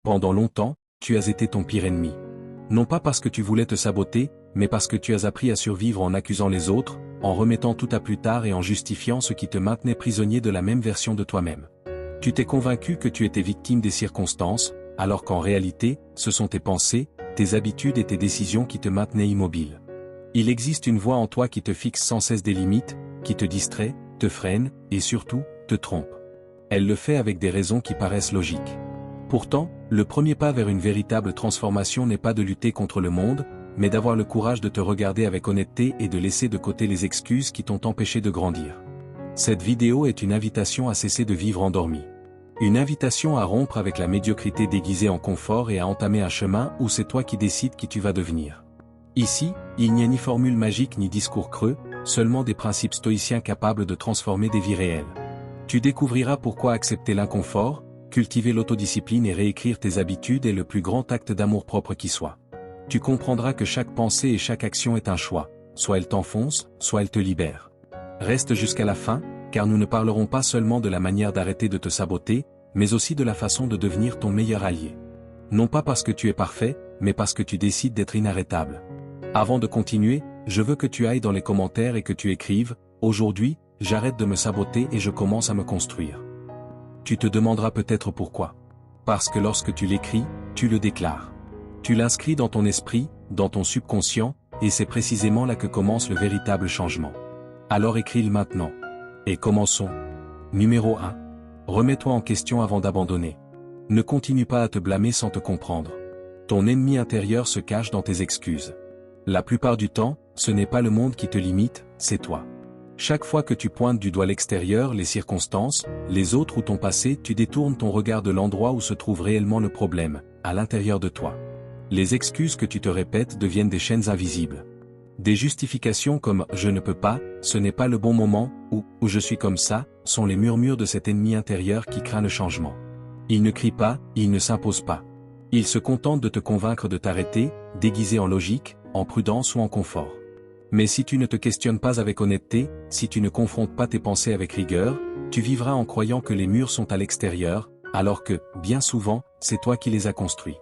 Pendant longtemps, tu as été ton pire ennemi. Non pas parce que tu voulais te saboter, mais parce que tu as appris à survivre en accusant les autres, en remettant tout à plus tard et en justifiant ce qui te maintenait prisonnier de la même version de toi-même. Tu t'es convaincu que tu étais victime des circonstances, alors qu'en réalité, ce sont tes pensées, tes habitudes et tes décisions qui te maintenaient immobile. Il existe une voix en toi qui te fixe sans cesse des limites, qui te distrait, te freine, et surtout, te trompe. Elle le fait avec des raisons qui paraissent logiques. Pourtant, le premier pas vers une véritable transformation n'est pas de lutter contre le monde, mais d'avoir le courage de te regarder avec honnêteté et de laisser de côté les excuses qui t'ont empêché de grandir. Cette vidéo est une invitation à cesser de vivre endormi. Une invitation à rompre avec la médiocrité déguisée en confort et à entamer un chemin où c'est toi qui décides qui tu vas devenir. Ici, il n'y a ni formule magique ni discours creux, seulement des principes stoïciens capables de transformer des vies réelles. Tu découvriras pourquoi accepter l'inconfort, cultiver l'autodiscipline et réécrire tes habitudes est le plus grand acte d'amour-propre qui soit. Tu comprendras que chaque pensée et chaque action est un choix, soit elle t'enfonce, soit elle te libère. Reste jusqu'à la fin, car nous ne parlerons pas seulement de la manière d'arrêter de te saboter, mais aussi de la façon de devenir ton meilleur allié. Non pas parce que tu es parfait, mais parce que tu décides d'être inarrêtable. Avant de continuer, je veux que tu ailles dans les commentaires et que tu écrives « Aujourd'hui, j'arrête de me saboter et je commence à me construire ». Tu te demanderas peut-être pourquoi. Parce que lorsque tu l'écris, tu le déclares. Tu l'inscris dans ton esprit, dans ton subconscient, et c'est précisément là que commence le véritable changement. Alors écris-le maintenant. Et commençons. Numéro 1. Remets-toi en question avant d'abandonner. Ne continue pas à te blâmer sans te comprendre. Ton ennemi intérieur se cache dans tes excuses. La plupart du temps, ce n'est pas le monde qui te limite, c'est toi. Chaque fois que tu pointes du doigt l'extérieur, les circonstances, les autres ou ton passé, tu détournes ton regard de l'endroit où se trouve réellement le problème, à l'intérieur de toi. Les excuses que tu te répètes deviennent des chaînes invisibles. Des justifications comme « je ne peux pas »,« ce n'est pas le bon moment » ou « je suis comme ça » sont les murmures de cet ennemi intérieur qui craint le changement. Il ne crie pas, il ne s'impose pas. Il se contente de te convaincre de t'arrêter, déguisé en logique, en prudence ou en confort. Mais si tu ne te questionnes pas avec honnêteté, si tu ne confrontes pas tes pensées avec rigueur, tu vivras en croyant que les murs sont à l'extérieur, alors que, bien souvent, c'est toi qui les as construits.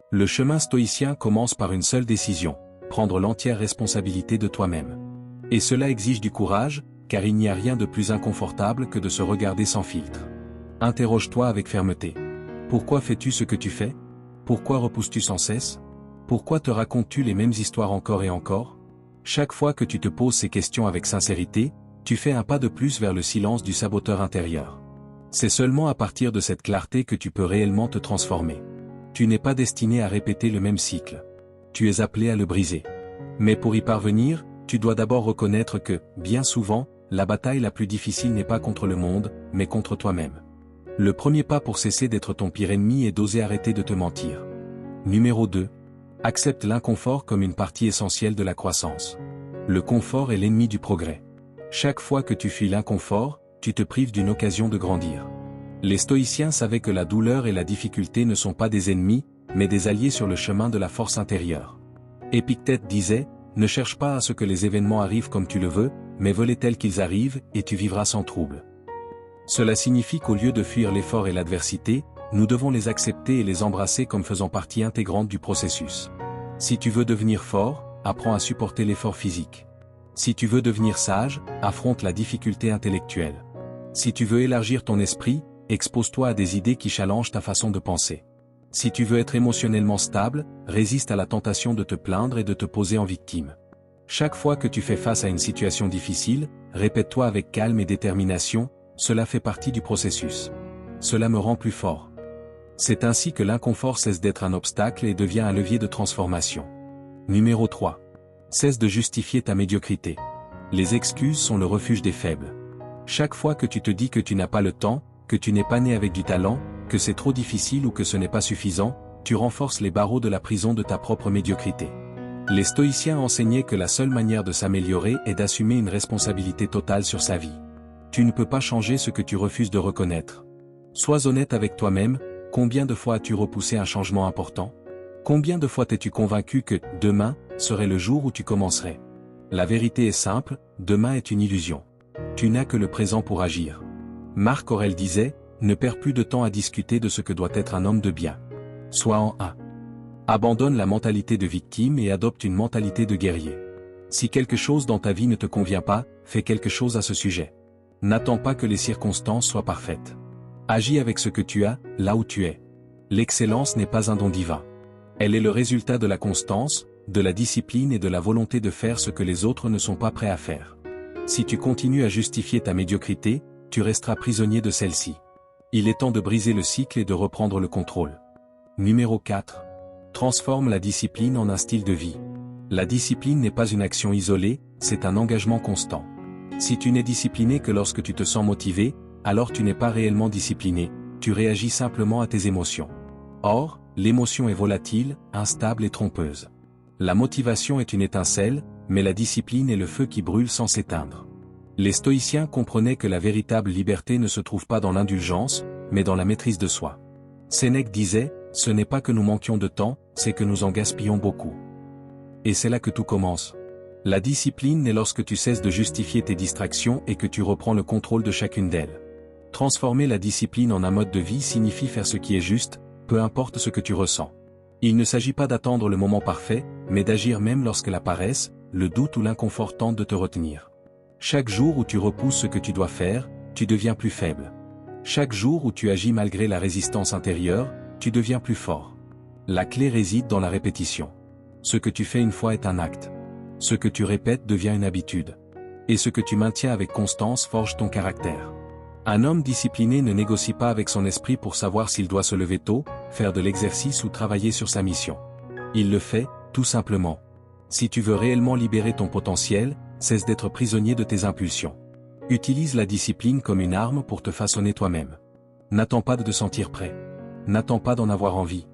Le chemin stoïcien commence par une seule décision, prendre l'entière responsabilité de toi-même. Et cela exige du courage, car il n'y a rien de plus inconfortable que de se regarder sans filtre. Interroge-toi avec fermeté. Pourquoi fais-tu ce que tu fais? Pourquoi repousses-tu sans cesse? Pourquoi te racontes-tu les mêmes histoires encore et encore? Chaque fois que tu te poses ces questions avec sincérité, tu fais un pas de plus vers le silence du saboteur intérieur. C'est seulement à partir de cette clarté que tu peux réellement te transformer. Tu n'es pas destiné à répéter le même cycle. Tu es appelé à le briser. Mais pour y parvenir, tu dois d'abord reconnaître que, bien souvent, la bataille la plus difficile n'est pas contre le monde, mais contre toi-même. Le premier pas pour cesser d'être ton pire ennemi est d'oser arrêter de te mentir. Numéro 2. Accepte l'inconfort comme une partie essentielle de la croissance. Le confort est l'ennemi du progrès. Chaque fois que tu fuis l'inconfort, tu te prives d'une occasion de grandir. Les stoïciens savaient que la douleur et la difficulté ne sont pas des ennemis, mais des alliés sur le chemin de la force intérieure. Épictète disait, ne cherche pas à ce que les événements arrivent comme tu le veux, mais veux-les tels qu'ils arrivent, et tu vivras sans trouble. Cela signifie qu'au lieu de fuir l'effort et l'adversité, nous devons les accepter et les embrasser comme faisant partie intégrante du processus. Si tu veux devenir fort, apprends à supporter l'effort physique. Si tu veux devenir sage, affronte la difficulté intellectuelle. Si tu veux élargir ton esprit, expose-toi à des idées qui challengent ta façon de penser. Si tu veux être émotionnellement stable, résiste à la tentation de te plaindre et de te poser en victime. Chaque fois que tu fais face à une situation difficile, répète-toi avec calme et détermination, cela fait partie du processus. Cela me rend plus fort. C'est ainsi que l'inconfort cesse d'être un obstacle et devient un levier de transformation. Numéro 3. Cesse de justifier ta médiocrité. Les excuses sont le refuge des faibles. Chaque fois que tu te dis que tu n'as pas le temps, que tu n'es pas né avec du talent, que c'est trop difficile ou que ce n'est pas suffisant, tu renforces les barreaux de la prison de ta propre médiocrité. Les stoïciens enseignaient que la seule manière de s'améliorer est d'assumer une responsabilité totale sur sa vie. Tu ne peux pas changer ce que tu refuses de reconnaître. Sois honnête avec toi-même, combien de fois as-tu repoussé un changement important? Combien de fois t'es-tu convaincu que « demain » serait le jour où tu commencerais? La vérité est simple, demain est une illusion. Tu n'as que le présent pour agir. Marc Aurèle disait, ne perds plus de temps à discuter de ce que doit être un homme de bien. Sois en A. Abandonne la mentalité de victime et adopte une mentalité de guerrier. Si quelque chose dans ta vie ne te convient pas, fais quelque chose à ce sujet. N'attends pas que les circonstances soient parfaites. Agis avec ce que tu as, là où tu es. L'excellence n'est pas un don divin. Elle est le résultat de la constance, de la discipline et de la volonté de faire ce que les autres ne sont pas prêts à faire. Si tu continues à justifier ta médiocrité, tu resteras prisonnier de celle-ci. Il est temps de briser le cycle et de reprendre le contrôle. Numéro 4. Transforme la discipline en un style de vie. La discipline n'est pas une action isolée, c'est un engagement constant. Si tu n'es discipliné que lorsque tu te sens motivé, alors tu n'es pas réellement discipliné, tu réagis simplement à tes émotions. Or, l'émotion est volatile, instable et trompeuse. La motivation est une étincelle, mais la discipline est le feu qui brûle sans s'éteindre. Les stoïciens comprenaient que la véritable liberté ne se trouve pas dans l'indulgence, mais dans la maîtrise de soi. Sénèque disait, « Ce n'est pas que nous manquions de temps, c'est que nous en gaspillons beaucoup. » Et c'est là que tout commence. La discipline naît lorsque tu cesses de justifier tes distractions et que tu reprends le contrôle de chacune d'elles. Transformer la discipline en un mode de vie signifie faire ce qui est juste, peu importe ce que tu ressens. Il ne s'agit pas d'attendre le moment parfait, mais d'agir même lorsque la paresse, le doute ou l'inconfort tentent de te retenir. Chaque jour où tu repousses ce que tu dois faire, tu deviens plus faible. Chaque jour où tu agis malgré la résistance intérieure, tu deviens plus fort. La clé réside dans la répétition. Ce que tu fais une fois est un acte. Ce que tu répètes devient une habitude. Et ce que tu maintiens avec constance forge ton caractère. Un homme discipliné ne négocie pas avec son esprit pour savoir s'il doit se lever tôt, faire de l'exercice ou travailler sur sa mission. Il le fait, tout simplement. Si tu veux réellement libérer ton potentiel, cesse d'être prisonnier de tes impulsions. Utilise la discipline comme une arme pour te façonner toi-même. N'attends pas de te sentir prêt. N'attends pas d'en avoir envie.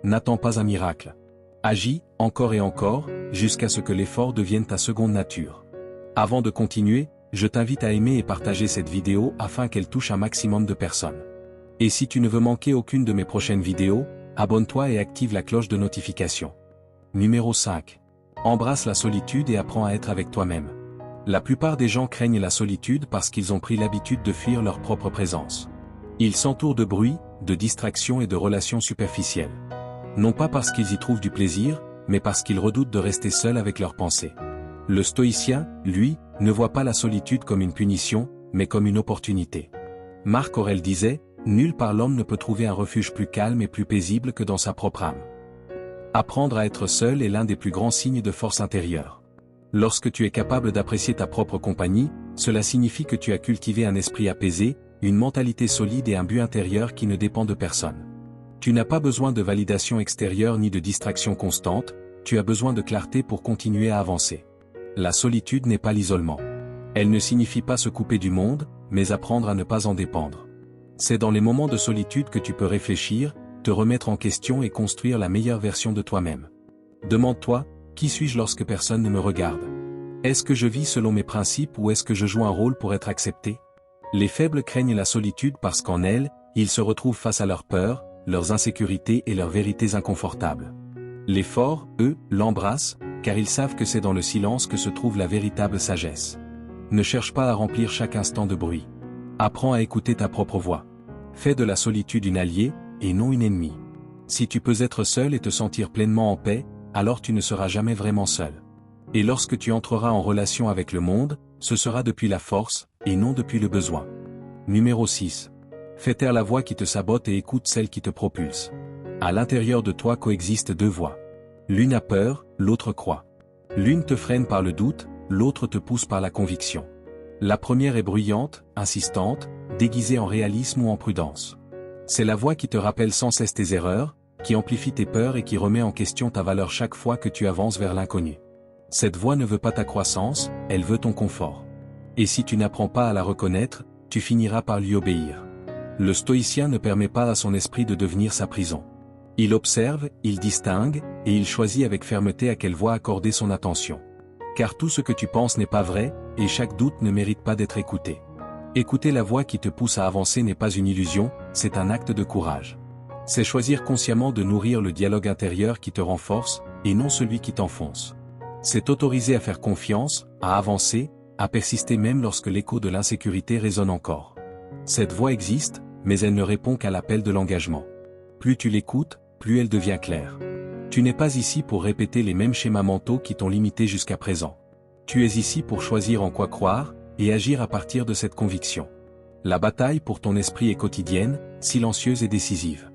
N'attends pas un miracle. Agis, encore et encore, jusqu'à ce que l'effort devienne ta seconde nature. Avant de continuer, je t'invite à aimer et partager cette vidéo afin qu'elle touche un maximum de personnes. Et si tu ne veux manquer aucune de mes prochaines vidéos, abonne-toi et active la cloche de notification. Numéro 5. Embrasse la solitude et apprends à être avec toi-même. La plupart des gens craignent la solitude parce qu'ils ont pris l'habitude de fuir leur propre présence. Ils s'entourent de bruit, de distractions et de relations superficielles. Non pas parce qu'ils y trouvent du plaisir, mais parce qu'ils redoutent de rester seuls avec leurs pensées. Le stoïcien, lui, ne voit pas la solitude comme une punition, mais comme une opportunité. Marc Aurèle disait, « Nulle part l'homme ne peut trouver un refuge plus calme et plus paisible que dans sa propre âme. » Apprendre à être seul est l'un des plus grands signes de force intérieure. Lorsque tu es capable d'apprécier ta propre compagnie, cela signifie que tu as cultivé un esprit apaisé, une mentalité solide et un but intérieur qui ne dépend de personne. Tu n'as pas besoin de validation extérieure ni de distraction constante, tu as besoin de clarté pour continuer à avancer. La solitude n'est pas l'isolement. Elle ne signifie pas se couper du monde, mais apprendre à ne pas en dépendre. C'est dans les moments de solitude que tu peux réfléchir, te remettre en question et construire la meilleure version de toi-même. Demande-toi, qui suis-je lorsque personne ne me regarde? Est-ce que je vis selon mes principes ou est-ce que je joue un rôle pour être accepté? Les faibles craignent la solitude parce qu'en elle, ils se retrouvent face à leurs peurs, leurs insécurités et leurs vérités inconfortables. Les forts, eux, l'embrassent, car ils savent que c'est dans le silence que se trouve la véritable sagesse. Ne cherche pas à remplir chaque instant de bruit. Apprends à écouter ta propre voix. Fais de la solitude une alliée, et non une ennemie. Si tu peux être seul et te sentir pleinement en paix, alors tu ne seras jamais vraiment seul. Et lorsque tu entreras en relation avec le monde, ce sera depuis la force, et non depuis le besoin. Numéro 6. Fais taire la voix qui te sabote et écoute celle qui te propulse. À l'intérieur de toi coexistent deux voix. L'une a peur, l'autre croit. L'une te freine par le doute, l'autre te pousse par la conviction. La première est bruyante, insistante, déguisée en réalisme ou en prudence. C'est la voix qui te rappelle sans cesse tes erreurs, qui amplifie tes peurs et qui remet en question ta valeur chaque fois que tu avances vers l'inconnu. Cette voix ne veut pas ta croissance, elle veut ton confort. Et si tu n'apprends pas à la reconnaître, tu finiras par lui obéir. Le stoïcien ne permet pas à son esprit de devenir sa prison. Il observe, il distingue, et il choisit avec fermeté à quelle voix accorder son attention. Car tout ce que tu penses n'est pas vrai, et chaque doute ne mérite pas d'être écouté. Écouter la voix qui te pousse à avancer n'est pas une illusion, c'est un acte de courage. C'est choisir consciemment de nourrir le dialogue intérieur qui te renforce, et non celui qui t'enfonce. C'est t'autoriser à faire confiance, à avancer, à persister même lorsque l'écho de l'insécurité résonne encore. Cette voix existe, mais elle ne répond qu'à l'appel de l'engagement. Plus tu l'écoutes, plus elle devient claire. Tu n'es pas ici pour répéter les mêmes schémas mentaux qui t'ont limité jusqu'à présent. Tu es ici pour choisir en quoi croire, et agir à partir de cette conviction. La bataille pour ton esprit est quotidienne, silencieuse et décisive.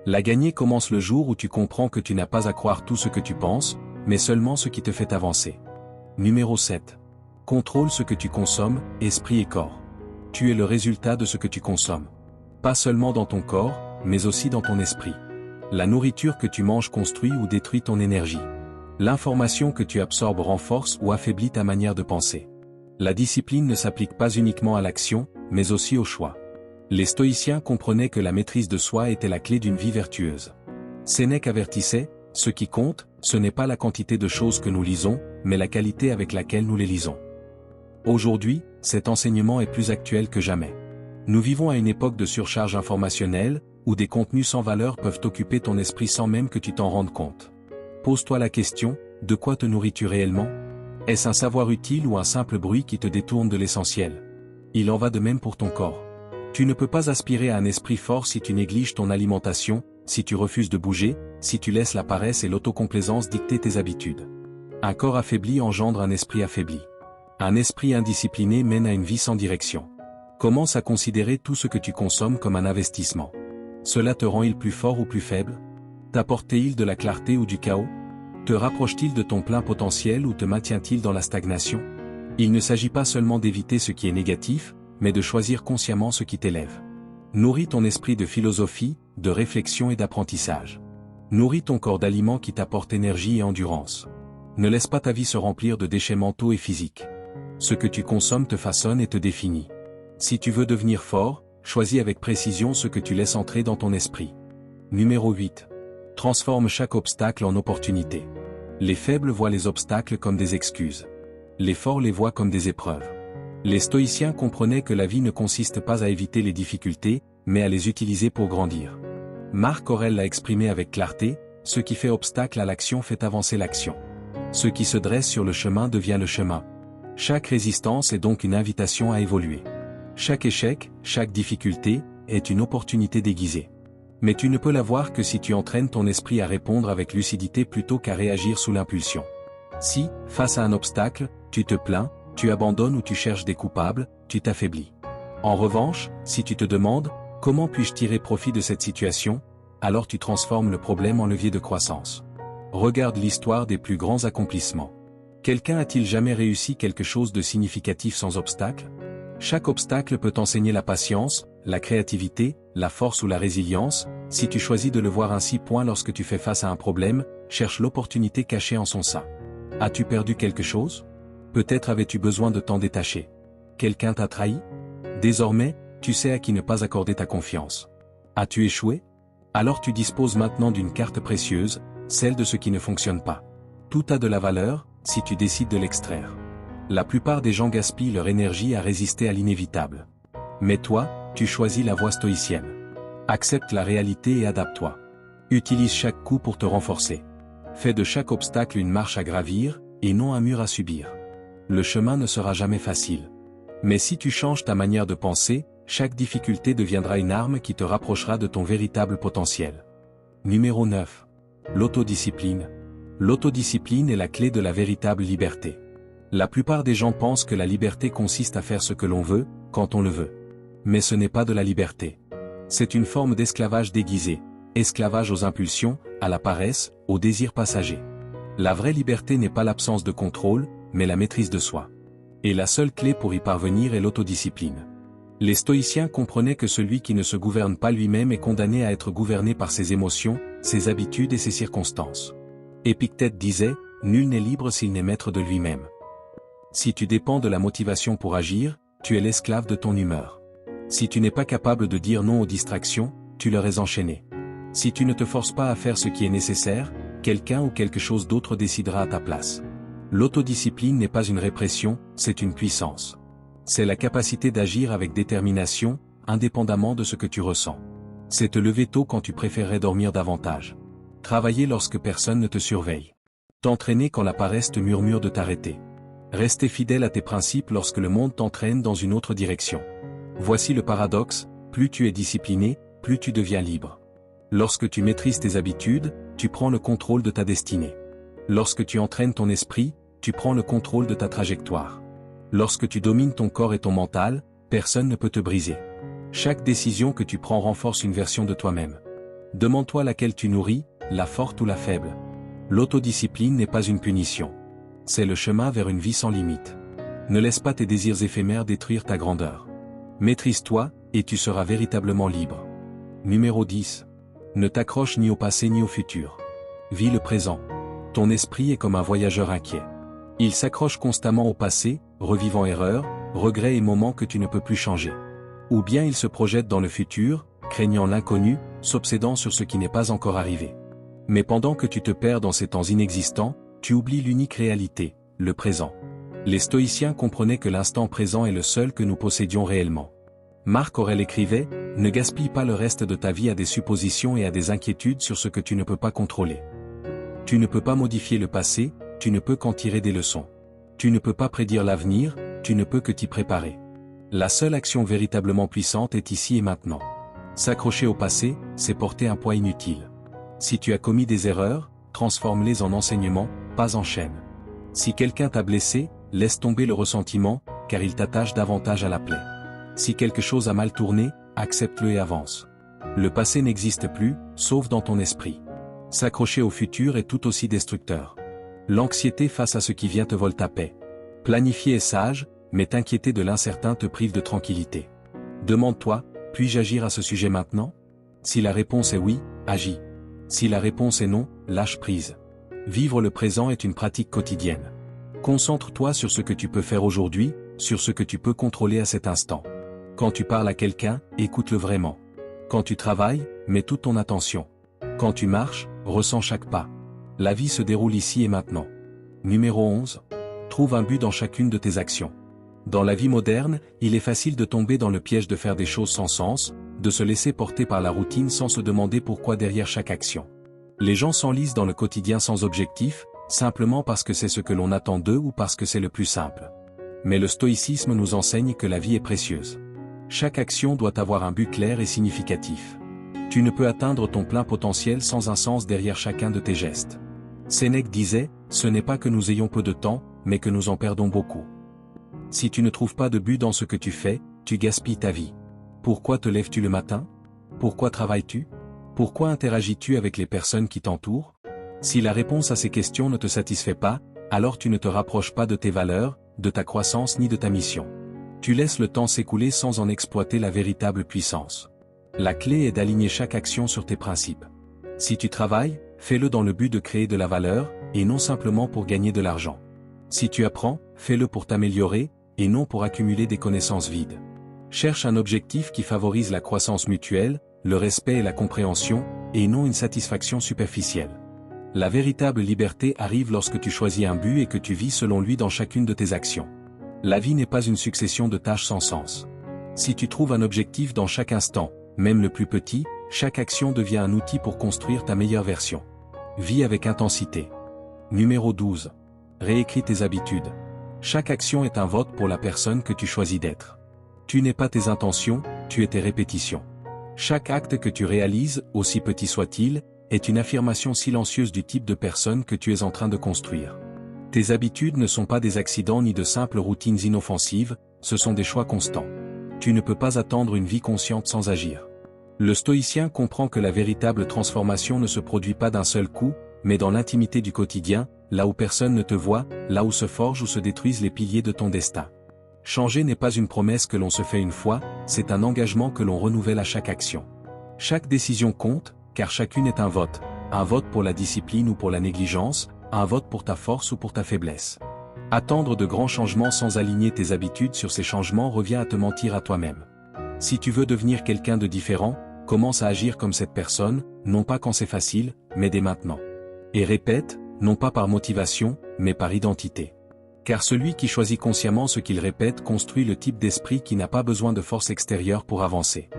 La gagner commence le jour où tu comprends que tu n'as pas à croire tout ce que tu penses, mais seulement ce qui te fait avancer. Numéro 7. Contrôle ce que tu consommes, esprit et corps. Tu es le résultat de ce que tu consommes. Pas seulement dans ton corps, mais aussi dans ton esprit. La nourriture que tu manges construit ou détruit ton énergie. L'information que tu absorbes renforce ou affaiblit ta manière de penser. La discipline ne s'applique pas uniquement à l'action, mais aussi au choix. Les stoïciens comprenaient que la maîtrise de soi était la clé d'une vie vertueuse. Sénèque avertissait, ce qui compte, ce n'est pas la quantité de choses que nous lisons, mais la qualité avec laquelle nous les lisons. Aujourd'hui, cet enseignement est plus actuel que jamais. Nous vivons à une époque de surcharge informationnelle, où des contenus sans valeur peuvent occuper ton esprit sans même que tu t'en rendes compte. Pose-toi la question, de quoi te nourris-tu réellement? Est-ce un savoir utile ou un simple bruit qui te détourne de l'essentiel? Il en va de même pour ton corps. Tu ne peux pas aspirer à un esprit fort si tu négliges ton alimentation, si tu refuses de bouger, si tu laisses la paresse et l'autocomplaisance dicter tes habitudes. Un corps affaibli engendre un esprit affaibli. Un esprit indiscipliné mène à une vie sans direction. Commence à considérer tout ce que tu consommes comme un investissement. Cela te rend-il plus fort ou plus faible? T'apporte-t-il de la clarté ou du chaos? Te rapproche-t-il de ton plein potentiel ou te maintient-il dans la stagnation? Il ne s'agit pas seulement d'éviter ce qui est négatif, mais de choisir consciemment ce qui t'élève. Nourris ton esprit de philosophie, de réflexion et d'apprentissage. Nourris ton corps d'aliments qui t'apportent énergie et endurance. Ne laisse pas ta vie se remplir de déchets mentaux et physiques. Ce que tu consommes te façonne et te définit. Si tu veux devenir fort, choisis avec précision ce que tu laisses entrer dans ton esprit. Numéro 8. Transforme chaque obstacle en opportunité. Les faibles voient les obstacles comme des excuses. Les forts les voient comme des épreuves. Les stoïciens comprenaient que la vie ne consiste pas à éviter les difficultés, mais à les utiliser pour grandir. Marc Aurèle l'a exprimé avec clarté, ce qui fait obstacle à l'action fait avancer l'action. Ce qui se dresse sur le chemin devient le chemin. Chaque résistance est donc une invitation à évoluer. Chaque échec, chaque difficulté, est une opportunité déguisée. Mais tu ne peux la voir que si tu entraînes ton esprit à répondre avec lucidité plutôt qu'à réagir sous l'impulsion. Si, face à un obstacle, tu te plains, tu abandonnes ou tu cherches des coupables, tu t'affaiblis. En revanche, si tu te demandes, comment puis-je tirer profit de cette situation, alors tu transformes le problème en levier de croissance. Regarde l'histoire des plus grands accomplissements. Quelqu'un a-t-il jamais réussi quelque chose de significatif sans obstacle? Chaque obstacle peut enseigner la patience, la créativité, la force ou la résilience. Si tu choisis de le voir ainsi, lorsque tu fais face à un problème, cherche l'opportunité cachée en son sein. As-tu perdu quelque chose? Peut-être avais-tu besoin de t'en détacher. Quelqu'un t'a trahi? Désormais, tu sais à qui ne pas accorder ta confiance. As-tu échoué? Alors tu disposes maintenant d'une carte précieuse, celle de ce qui ne fonctionne pas. Tout a de la valeur, si tu décides de l'extraire. La plupart des gens gaspillent leur énergie à résister à l'inévitable. Mais toi, tu choisis la voie stoïcienne. Accepte la réalité et adapte-toi. Utilise chaque coup pour te renforcer. Fais de chaque obstacle une marche à gravir, et non un mur à subir. Le chemin ne sera jamais facile. Mais si tu changes ta manière de penser, chaque difficulté deviendra une arme qui te rapprochera de ton véritable potentiel. Numéro 9. L'autodiscipline. L'autodiscipline est la clé de la véritable liberté. La plupart des gens pensent que la liberté consiste à faire ce que l'on veut, quand on le veut. Mais ce n'est pas de la liberté. C'est une forme d'esclavage déguisé, esclavage aux impulsions, à la paresse, aux désirs passagers. La vraie liberté n'est pas l'absence de contrôle, mais la maîtrise de soi. Et la seule clé pour y parvenir est l'autodiscipline. Les stoïciens comprenaient que celui qui ne se gouverne pas lui-même est condamné à être gouverné par ses émotions, ses habitudes et ses circonstances. Épictète disait, « Nul n'est libre s'il n'est maître de lui-même ». Si tu dépends de la motivation pour agir, tu es l'esclave de ton humeur. Si tu n'es pas capable de dire non aux distractions, tu leur es enchaîné. Si tu ne te forces pas à faire ce qui est nécessaire, quelqu'un ou quelque chose d'autre décidera à ta place. L'autodiscipline n'est pas une répression, c'est une puissance. C'est la capacité d'agir avec détermination, indépendamment de ce que tu ressens. C'est te lever tôt quand tu préférerais dormir davantage. Travailler lorsque personne ne te surveille. T'entraîner quand la paresse te murmure de t'arrêter. Rester fidèle à tes principes lorsque le monde t'entraîne dans une autre direction. Voici le paradoxe, plus tu es discipliné, plus tu deviens libre. Lorsque tu maîtrises tes habitudes, tu prends le contrôle de ta destinée. Lorsque tu entraînes ton esprit, tu prends le contrôle de ta trajectoire. Lorsque tu domines ton corps et ton mental, personne ne peut te briser. Chaque décision que tu prends renforce une version de toi-même. Demande-toi laquelle tu nourris, la forte ou la faible. L'autodiscipline n'est pas une punition. C'est le chemin vers une vie sans limite. Ne laisse pas tes désirs éphémères détruire ta grandeur. Maîtrise-toi, et tu seras véritablement libre. Numéro 10. Ne t'accroche ni au passé ni au futur. Vis le présent. Ton esprit est comme un voyageur inquiet. Il s'accroche constamment au passé, revivant erreurs, regrets et moments que tu ne peux plus changer. Ou bien il se projette dans le futur, craignant l'inconnu, s'obsédant sur ce qui n'est pas encore arrivé. Mais pendant que tu te perds dans ces temps inexistants, tu oublies l'unique réalité, le présent. Les stoïciens comprenaient que l'instant présent est le seul que nous possédions réellement. Marc Aurèle écrivait « Ne gaspille pas le reste de ta vie à des suppositions et à des inquiétudes sur ce que tu ne peux pas contrôler. Tu ne peux pas modifier le passé, tu ne peux qu'en tirer des leçons. Tu ne peux pas prédire l'avenir, tu ne peux que t'y préparer. La seule action véritablement puissante est ici et maintenant. S'accrocher au passé, c'est porter un poids inutile. Si tu as commis des erreurs, transforme-les en enseignements, pas en chaînes. Si quelqu'un t'a blessé, laisse tomber le ressentiment, car il t'attache davantage à la plaie. Si quelque chose a mal tourné, accepte-le et avance. Le passé n'existe plus, sauf dans ton esprit. S'accrocher au futur est tout aussi destructeur. L'anxiété face à ce qui vient te vole ta paix. Planifier est sage, mais t'inquiéter de l'incertain te prive de tranquillité. Demande-toi, puis-je agir à ce sujet maintenant? Si la réponse est oui, agis. Si la réponse est non, lâche prise. Vivre le présent est une pratique quotidienne. Concentre-toi sur ce que tu peux faire aujourd'hui, sur ce que tu peux contrôler à cet instant. Quand tu parles à quelqu'un, écoute-le vraiment. Quand tu travailles, mets toute ton attention. Quand tu marches, ressens chaque pas. La vie se déroule ici et maintenant. Numéro 11. Trouve un but dans chacune de tes actions. Dans la vie moderne, il est facile de tomber dans le piège de faire des choses sans sens, de se laisser porter par la routine sans se demander pourquoi derrière chaque action. Les gens s'enlisent dans le quotidien sans objectif, simplement parce que c'est ce que l'on attend d'eux ou parce que c'est le plus simple. Mais le stoïcisme nous enseigne que la vie est précieuse. Chaque action doit avoir un but clair et significatif. Tu ne peux atteindre ton plein potentiel sans un sens derrière chacun de tes gestes. Sénèque disait, ce n'est pas que nous ayons peu de temps, mais que nous en perdons beaucoup. Si tu ne trouves pas de but dans ce que tu fais, tu gaspilles ta vie. Pourquoi te lèves-tu le matin? Pourquoi travailles-tu? Pourquoi interagis-tu avec les personnes qui t'entourent? Si la réponse à ces questions ne te satisfait pas, alors tu ne te rapproches pas de tes valeurs, de ta croissance ni de ta mission. Tu laisses le temps s'écouler sans en exploiter la véritable puissance. La clé est d'aligner chaque action sur tes principes. Si tu travailles, fais-le dans le but de créer de la valeur, et non simplement pour gagner de l'argent. Si tu apprends, fais-le pour t'améliorer, et non pour accumuler des connaissances vides. Cherche un objectif qui favorise la croissance mutuelle, le respect et la compréhension, et non une satisfaction superficielle. La véritable liberté arrive lorsque tu choisis un but et que tu vis selon lui dans chacune de tes actions. La vie n'est pas une succession de tâches sans sens. Si tu trouves un objectif dans chaque instant, même le plus petit, chaque action devient un outil pour construire ta meilleure version. Vis avec intensité. Numéro 12. Réécris tes habitudes. Chaque action est un vote pour la personne que tu choisis d'être. Tu n'es pas tes intentions, tu es tes répétitions. Chaque acte que tu réalises, aussi petit soit-il, est une affirmation silencieuse du type de personne que tu es en train de construire. Tes habitudes ne sont pas des accidents ni de simples routines inoffensives, ce sont des choix constants. Tu ne peux pas attendre une vie consciente sans agir. Le stoïcien comprend que la véritable transformation ne se produit pas d'un seul coup, mais dans l'intimité du quotidien, là où personne ne te voit, là où se forgent ou se détruisent les piliers de ton destin. Changer n'est pas une promesse que l'on se fait une fois, c'est un engagement que l'on renouvelle à chaque action. Chaque décision compte, car chacune est un vote pour la discipline ou pour la négligence, un vote pour ta force ou pour ta faiblesse. Attendre de grands changements sans aligner tes habitudes sur ces changements revient à te mentir à toi-même. Si tu veux devenir quelqu'un de différent, commence à agir comme cette personne, non pas quand c'est facile, mais dès maintenant. Et répète, non pas par motivation, mais par identité. Car celui qui choisit consciemment ce qu'il répète construit le type d'esprit qui n'a pas besoin de force extérieure pour avancer.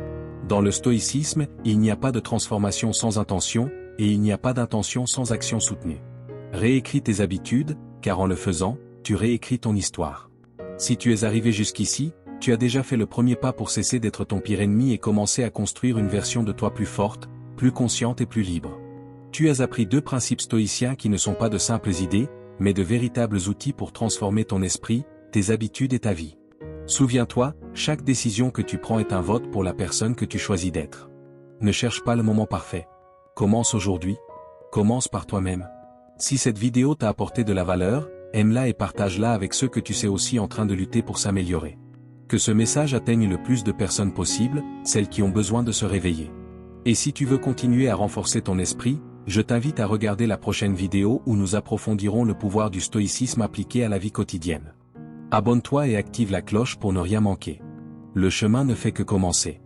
Dans le stoïcisme, il n'y a pas de transformation sans intention, et il n'y a pas d'intention sans action soutenue. Réécris tes habitudes, car en le faisant, tu réécris ton histoire. Si tu es arrivé jusqu'ici, tu as déjà fait le premier pas pour cesser d'être ton pire ennemi et commencer à construire une version de toi plus forte, plus consciente et plus libre. Tu as appris 2 principes stoïciens qui ne sont pas de simples idées, mais de véritables outils pour transformer ton esprit, tes habitudes et ta vie. Souviens-toi, chaque décision que tu prends est un vote pour la personne que tu choisis d'être. Ne cherche pas le moment parfait. Commence aujourd'hui. Commence par toi-même. Si cette vidéo t'a apporté de la valeur, aime-la et partage-la avec ceux que tu sais aussi en train de lutter pour s'améliorer. Que ce message atteigne le plus de personnes possible, celles qui ont besoin de se réveiller. Et si tu veux continuer à renforcer ton esprit, je t'invite à regarder la prochaine vidéo où nous approfondirons le pouvoir du stoïcisme appliqué à la vie quotidienne. Abonne-toi et active la cloche pour ne rien manquer. Le chemin ne fait que commencer.